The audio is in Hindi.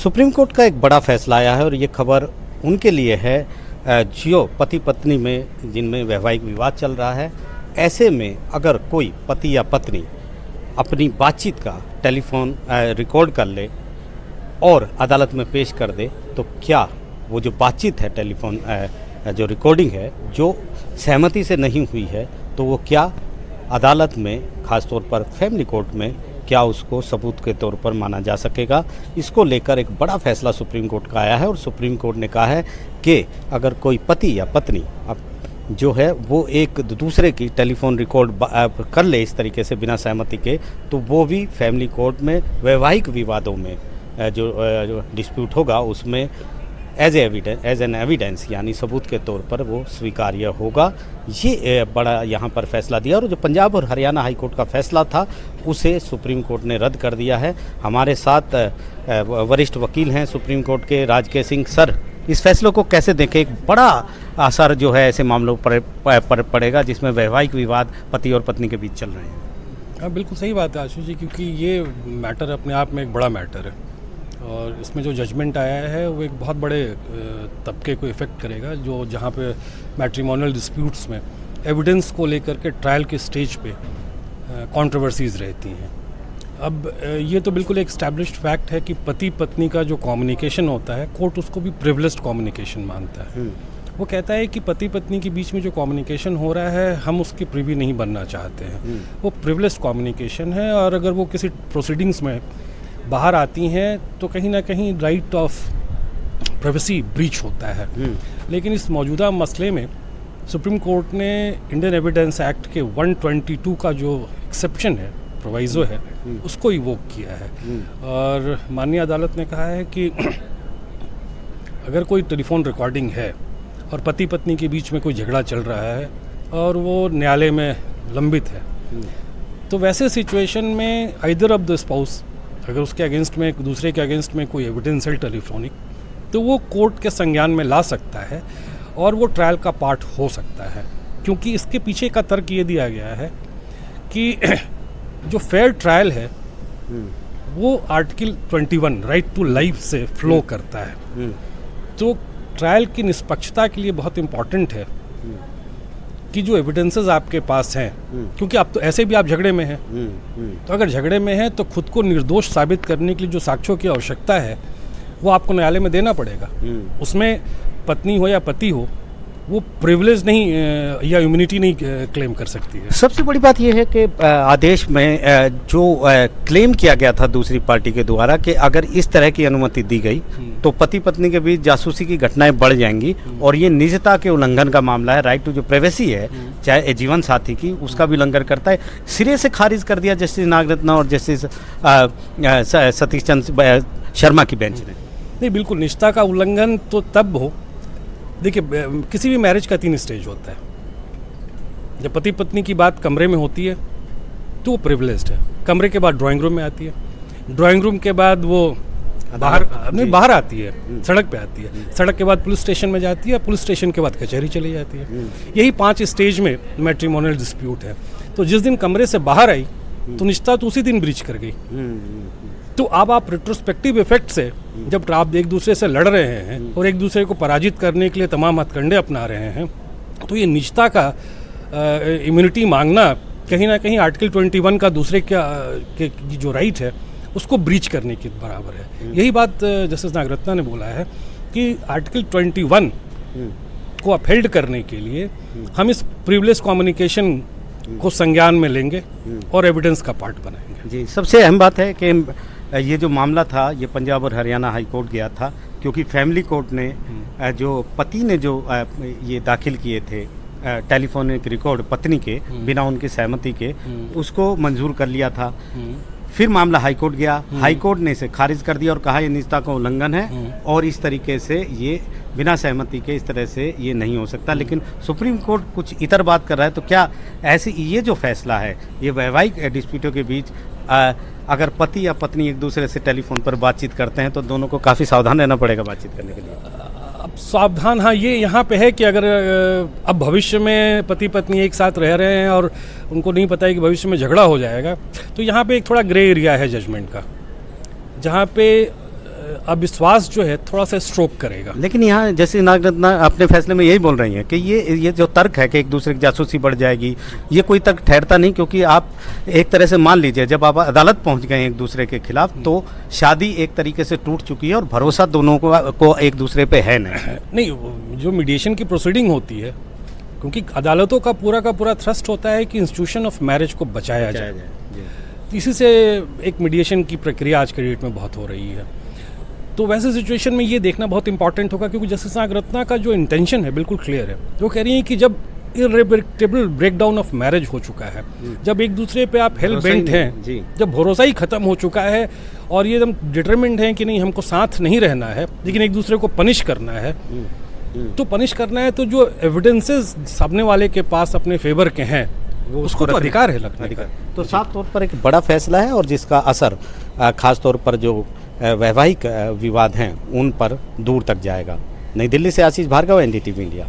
सुप्रीम कोर्ट का एक बड़ा फैसला आया है और ये खबर उनके लिए है जो पति पत्नी में जिनमें वैवाहिक विवाद चल रहा है। ऐसे में अगर कोई पति या पत्नी अपनी बातचीत का टेलीफोन रिकॉर्ड कर ले और अदालत में पेश कर दे तो क्या वो जो बातचीत है टेलीफोन जो रिकॉर्डिंग है जो सहमति से नहीं हुई है तो वो क्या अदालत में ख़ासतौर पर फैमिली कोर्ट में क्या उसको सबूत के तौर पर माना जा सकेगा। इसको लेकर एक बड़ा फैसला सुप्रीम कोर्ट का आया है और सुप्रीम कोर्ट ने कहा है कि अगर कोई पति या पत्नी जो है वो एक दूसरे की टेलीफोन रिकॉर्ड कर ले इस तरीके से बिना सहमति के तो वो भी फैमिली कोर्ट में वैवाहिक विवादों में जो डिस्प्यूट होगा उसमें एज एन एविडेंस यानी सबूत के तौर पर वो स्वीकार्य होगा। ये बड़ा यहाँ पर फैसला दिया और जो पंजाब और हरियाणा हाई कोर्ट का फैसला था उसे सुप्रीम कोर्ट ने रद्द कर दिया है। हमारे साथ वरिष्ठ वकील हैं सुप्रीम कोर्ट के राजके सिंह सर, इस फैसले को कैसे देखें? एक बड़ा असर जो है ऐसे मामलों पर पड़ेगा जिसमें वैवाहिक विवाद पति और पत्नी के बीच चल रहे हैं। बिल्कुल सही बात है आशु जी, क्योंकि ये मैटर अपने आप में एक बड़ा मैटर है और इसमें जो जजमेंट आया है वो एक बहुत बड़े तबके को इफ़ेक्ट करेगा जो जहाँ पे मैट्रिमोनियल डिस्प्यूट्स में एविडेंस को लेकर के ट्रायल के स्टेज पे कंट्रोवर्सीज रहती हैं। अब ये तो बिल्कुल एक एस्टैब्लिश्ड फैक्ट है कि पति पत्नी का जो कम्युनिकेशन होता है कोर्ट उसको भी प्रिविलेज्ड कम्युनिकेशन मानता है। वो कहता है कि पति पत्नी के बीच में जो कम्युनिकेशन हो रहा है हम उसकी प्रिवी नहीं बनना चाहते हैं, वो प्रिविलेज्ड कम्युनिकेशन है और अगर वो किसी प्रोसीडिंग्स में बाहर आती हैं तो कहीं ना कहीं राइट ऑफ प्राइवेसी ब्रीच होता है। लेकिन इस मौजूदा मसले में सुप्रीम कोर्ट ने इंडियन एविडेंस एक्ट के 122 का जो एक्सेप्शन है, प्रोवाइजो है, उसको इवोक किया है और माननीय अदालत ने कहा है कि अगर कोई टेलीफोन रिकॉर्डिंग है और पति पत्नी के बीच में कोई झगड़ा चल रहा है और वो न्यायालय में लंबित है तो वैसे सिचुएशन में आइदर ऑफ द स्पाउस अगर उसके अगेंस्ट में एक दूसरे के अगेंस्ट में कोई एविडेंस है टेलीफोनिक तो वो कोर्ट के संज्ञान में ला सकता है और वो ट्रायल का पार्ट हो सकता है, क्योंकि इसके पीछे का तर्क ये दिया गया है कि जो फेयर ट्रायल है वो आर्टिकल 21 राइट टू लाइफ से फ्लो करता है। तो ट्रायल की निष्पक्षता के लिए बहुत इम्पॉर्टेंट है कि जो एविडेंसेस आपके पास हैं, क्योंकि आप तो ऐसे भी आप झगड़े में हैं, तो अगर झगड़े में हैं तो खुद को निर्दोष साबित करने के लिए जो साक्ष्यों की आवश्यकता है वो आपको न्यायालय में देना पड़ेगा। उसमें पत्नी हो या पति हो वो प्रिविलेज नहीं या इम्यूनिटी नहीं क्लेम कर सकती है। सबसे बड़ी बात यह है कि आदेश में जो क्लेम किया गया था दूसरी पार्टी के द्वारा कि अगर इस तरह की अनुमति दी गई तो पति पत्नी के बीच जासूसी की घटनाएं बढ़ जाएंगी और ये निजता के उल्लंघन का मामला है। राइट टू जो प्राइवेसी है चाहे जीवन साथी की उसका भी उल्लंघन करता है। सिरे से खारिज कर दिया जस्टिस नागरत्ना और जस्टिस सतीश चंद्र शर्मा की बेंच ने। नहीं, बिल्कुल निजता का उल्लंघन तो तब हो, देखिए किसी भी मैरिज का 3 स्टेज होता है। जब पति पत्नी की बात कमरे में होती है तो वो प्रिविलेज्ड है, कमरे के बाद ड्राइंग रूम में आती है, ड्राइंग रूम के बाद वो बाहर आती है, सड़क पे आती है, सड़क के बाद पुलिस स्टेशन में जाती है, पुलिस स्टेशन के बाद कचहरी चली जाती है। यही 5 स्टेज में मैट्रिमोनियल डिस्प्यूट है। तो जिस दिन कमरे से बाहर आई तो निजता तो उसी दिन ब्रीच कर गई। तो अब आप रिट्रोस्पेक्टिव इफेक्ट से जब आप एक दूसरे से लड़ रहे हैं और एक दूसरे को पराजित करने के लिए तमाम हथकंडे अपना रहे हैं तो ये निजता का इम्यूनिटी मांगना कहीं ना कहीं आर्टिकल 21 का दूसरे के जो राइट है उसको ब्रीच करने के बराबर है। यही बात जस्टिस नागरत्ना ने बोला है कि आर्टिकल 21 को अपहेल्ड करने के लिए हम इस प्रिविलेज कम्युनिकेशन को संज्ञान में लेंगे और एविडेंस का पार्ट बनाएंगे। जी, सबसे अहम बात है कि ये जो मामला था ये पंजाब और हरियाणा हाई कोर्ट गया था क्योंकि फैमिली कोर्ट ने जो पति ने जो ये दाखिल किए थे टेलीफोनिक रिकॉर्ड पत्नी के बिना उनकी सहमति के उसको मंजूर कर लिया था। फिर मामला हाई कोर्ट गया, हाई कोर्ट ने इसे खारिज कर दिया और कहा ये निजता का उल्लंघन है और इस तरीके से ये बिना सहमति के इस तरह से ये नहीं हो सकता। लेकिन सुप्रीम कोर्ट कुछ इतर बात कर रहा है। तो क्या ऐसे ये जो फैसला है ये वैवाहिक डिस्प्यूटों के बीच अगर पति या पत्नी एक दूसरे से टेलीफोन पर बातचीत करते हैं तो दोनों को काफ़ी सावधान रहना पड़ेगा बातचीत करने के लिए? अब सावधान, हाँ, ये यहाँ पे है कि अगर अब भविष्य में पति पत्नी एक साथ रह रहे हैं और उनको नहीं पता है कि भविष्य में झगड़ा हो जाएगा तो यहाँ पे एक थोड़ा ग्रे एरिया है जजमेंट का, जहाँ पे अविश्वास जो है थोड़ा सा स्ट्रोक करेगा। लेकिन यहाँ जैसे नागरत्ना अपने फैसले में यही बोल रही हैं कि ये जो तर्क है कि एक दूसरे की जासूसी बढ़ जाएगी, ये कोई तर्क ठहरता नहीं, क्योंकि आप एक तरह से मान लीजिए जब आप अदालत पहुँच गए एक दूसरे के खिलाफ तो शादी एक तरीके से टूट चुकी है और भरोसा दोनों को एक दूसरे पे है नहीं, जो मीडिएशन की प्रोसीडिंग होती है, क्योंकि अदालतों का पूरा थ्रस्ट होता है कि इंस्टीट्यूशन ऑफ मैरिज को बचाया जाए। इसी से एक मीडिएशन की प्रक्रिया आज के डेट में बहुत हो रही है। तो वैसे सिचुएशन में ये देखना बहुत इंपॉर्टेंट होगा, क्योंकि जस्टिस नागरत्ना का जो इंटेंशन है बिल्कुल क्लियर है। वो कह रही हैं कि जब इररिवर्सिबल ब्रेकडाउन ऑफ मैरिज हो चुका है, जब एक दूसरे पे आप हेल बेंट हैं, जब भरोसा ही खत्म हो चुका है और ये एकदम डिटरमिन्ड हैं कि नहीं हमको साथ नहीं रहना है लेकिन एक दूसरे को पनिश करना है, तो पनिश करना है तो जो एविडेंसेस सामने वाले के पास अपने फेवर के हैं वो उसको तो अधिकार है लगने का। तो साफ तौर पर एक बड़ा फैसला है और जिसका असर खास तौर पर जो वैवाहिक विवाद हैं उन पर दूर तक जाएगा। नई दिल्ली से आशीष भार्गव, NDTV इंडिया।